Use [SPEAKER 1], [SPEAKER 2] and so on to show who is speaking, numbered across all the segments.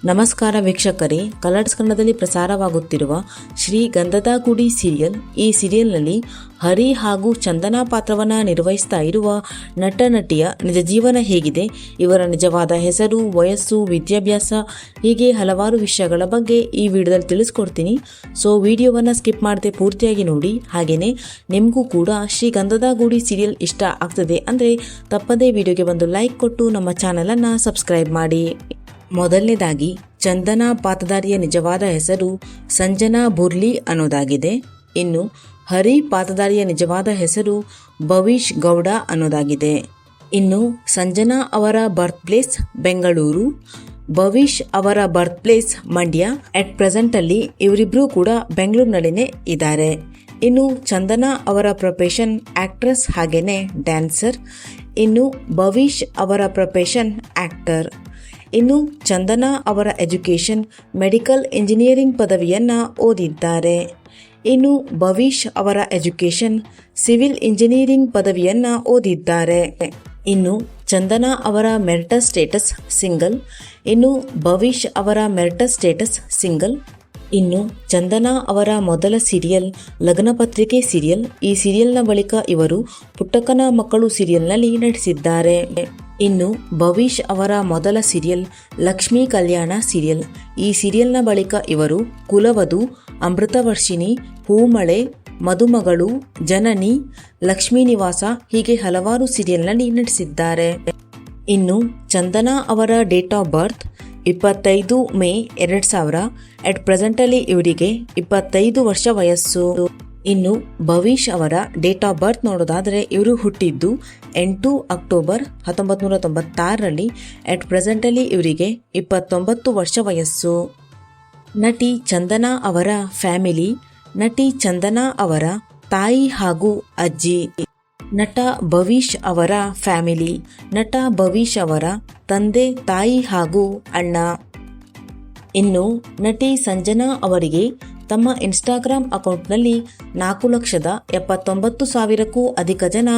[SPEAKER 1] ನಮಸ್ಕಾರ ವೀಕ್ಷಕರೇ, ಕಲರ್ಸ್ ಕನ್ನಡದಲ್ಲಿ ಪ್ರಸಾರವಾಗುತ್ತಿರುವ ಶ್ರೀ ಗಂಧದ ಗುಡಿ ಸೀರಿಯಲ್. ಈ ಸೀರಿಯಲ್ನಲ್ಲಿ ಹರಿ ಹಾಗೂ ಚಂದನಾ ಪಾತ್ರವನ್ನು ನಿರ್ವಹಿಸ್ತಾ ಇರುವ ನಟ ನಟಿಯ ನಿಜ ಜೀವನ ಹೇಗಿದೆ, ಇವರ ನಿಜವಾದ ಹೆಸರು, ವಯಸ್ಸು, ವಿದ್ಯಾಭ್ಯಾಸ ಹೀಗೆ ಹಲವಾರು ವಿಷಯಗಳ ಬಗ್ಗೆ ಈ ವಿಡಿಯೋದಲ್ಲಿ ತಿಳಿಸ್ಕೊಡ್ತೀನಿ. ಸೊ ವಿಡಿಯೋವನ್ನು ಸ್ಕಿಪ್ ಮಾಡದೆ ಪೂರ್ತಿಯಾಗಿ ನೋಡಿ. ಹಾಗೆಯೇ ನಿಮಗೂ ಕೂಡ ಶ್ರೀ ಗಂಧದ ಗುಡಿ ಸೀರಿಯಲ್ ಇಷ್ಟ ಆಗ್ತದೆ ಅಂದರೆ ತಪ್ಪದೇ ವಿಡಿಯೋಗೆ ಒಂದು ಲೈಕ್ ಕೊಟ್ಟು ನಮ್ಮ ಚಾನಲನ್ನು ಸಬ್ಸ್ಕ್ರೈಬ್ ಮಾಡಿ. ಮೊದಲನೇದಾಗಿ ಚಂದನಾ ಪಾತ್ರಧಾರಿಯ ನಿಜವಾದ ಹೆಸರು ಸಂಜನಾ ಬುರ್ಲಿ ಅನ್ನೋದಾಗಿದೆ. ಇನ್ನು ಹರಿ ಪಾತ್ರಧಾರಿಯ ನಿಜವಾದ ಹೆಸರು ಭವಿಷ್ ಗೌಡ ಅನ್ನೋದಾಗಿದೆ. ಇನ್ನು ಸಂಜನಾ ಅವರ ಬರ್ತ್ ಪ್ಲೇಸ್ ಬೆಂಗಳೂರು, ಭವಿಷ್ ಅವರ birth place Mandya. At present ಅಲ್ಲಿ ಇವರಿಬ್ರು ಕೂಡ ಬೆಂಗಳೂರಿನಲ್ಲಿನೇ ಇದ್ದಾರೆ. ಇನ್ನು ಚಂದನಾ ಅವರ ಪ್ರೊಫೆಷನ್ ಆಕ್ಟ್ರೆಸ್ ಹಾಗೇನೆ ಡ್ಯಾನ್ಸರ್. ಇನ್ನು ಭವಿಷ್ ಅವರ ಪ್ರೊಫೆಷನ್ ಆಕ್ಟರ್. ಇನ್ನು ಚಂದನಾ ಅವರ ಎಜುಕೇಷನ್ ಮೆಡಿಕಲ್ ಇಂಜಿನಿಯರಿಂಗ್ ಪದವಿಯನ್ನು ಓದಿದ್ದಾರೆ. ಇನ್ನು ಭವಿಷ್ ಅವರ ಎಜುಕೇಷನ್ ಸಿವಿಲ್ ಇಂಜಿನಿಯರಿಂಗ್ ಪದವಿಯನ್ನು ಓದಿದ್ದಾರೆ. ಇನ್ನು ಚಂದನಾ ಅವರ ಮೆರಿಟಲ್ ಸ್ಟೇಟಸ್ ಸಿಂಗಲ್. ಇನ್ನು ಭವಿಷ್ ಅವರ ಮೆರಿಟಲ್ ಸ್ಟೇಟಸ್ ಸಿಂಗಲ್. ಇನ್ನು ಚಂದನಾ ಅವರ ಮೊದಲ ಸೀರಿಯಲ್ ಲಗ್ನಪತ್ರಿಕೆ ಸೀರಿಯಲ್. ಈ ಸೀರಿಯಲ್ನ ಬಳಿಕ ಇವರು ಪುಟ್ಟಕ್ಕನ ಮಕ್ಕಳು ಸೀರಿಯಲ್ನಲ್ಲಿ ನಟಿಸಿದ್ದಾರೆ. ಇನ್ನು ಭವಿಷ್ ಅವರ ಮೊದಲ ಸೀರಿಯಲ್ ಲಕ್ಷ್ಮೀ ಕಲ್ಯಾಣ ಸೀರಿಯಲ್. ಈ ಸೀರಿಯಲ್ನ ಬಳಿಕ ಇವರು ಕುಲವಧು, ಅಮೃತವರ್ಷಿಣಿ, ಹೂಮಳೆ, ಮದುಮಗಳು, ಜನನಿ, ಲಕ್ಷ್ಮೀ ನಿವಾಸ ಹೀಗೆ ಹಲವಾರು ಸೀರಿಯಲ್ನಲ್ಲಿ ನಟಿಸಿದ್ದಾರೆ. ಇನ್ನು ಚಂದನಾ ಅವರ date of birth 25 May 2000. At ಪ್ರೆಸೆಂಟಲ್ಲಿ ಇವರಿಗೆ 25 ವರ್ಷ ವಯಸ್ಸು. ಇನ್ನು ಭವಿಷ್ ಅವರ ಡೇಟ್ ಆಫ್ ಬರ್ತ್ ನೋಡೋದಾದರೆ ಇವರು ಹುಟ್ಟಿದ್ದು 8 ಅಕ್ಟೋಬರ್ 1996ರಲ್ಲಿ. ಅಟ್ ಪ್ರೆಸೆಂಟಲ್ಲಿ ಇವರಿಗೆ 29 ವರ್ಷ ವಯಸ್ಸು. ನಟಿ ಚಂದನಾ ಅವರ ಫ್ಯಾಮಿಲಿ. ನಟಿ ಚಂದನಾ ಅವರ ತಾಯಿ ಹಾಗೂ ಅಜ್ಜಿ. ನಟ ಭವಿಷ್ ಅವರ ಫ್ಯಾಮಿಲಿ. ನಟ ಭವಿಷ್ ಅವರ ತಂದೆ, ತಾಯಿ ಹಾಗೂ ಅಣ್ಣ. ಇನ್ನು ನಟಿ ಸಂಜನಾ ಅವರಿಗೆ ತಮ್ಮ ಇನ್ಸ್ಟಾಗ್ರಾಮ್ ಅಕೌಂಟ್ನಲ್ಲಿ 4,79,000ಕ್ಕೂ ಅಧಿಕ ಜನ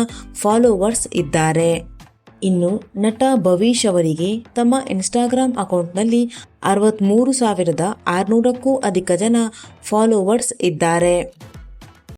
[SPEAKER 1] ಫಾಲೋವರ್ಸ್ ಇದ್ದಾರೆ. ಇನ್ನು ನಟ ಭವಿಷ್ ಅವರಿಗೆ ತಮ್ಮ ಇನ್ಸ್ಟಾಗ್ರಾಮ್ ಅಕೌಂಟ್ನಲ್ಲಿ 63,600ಕ್ಕೂ ಅಧಿಕ ಜನ ಫಾಲೋವರ್ಸ್ ಇದ್ದಾರೆ.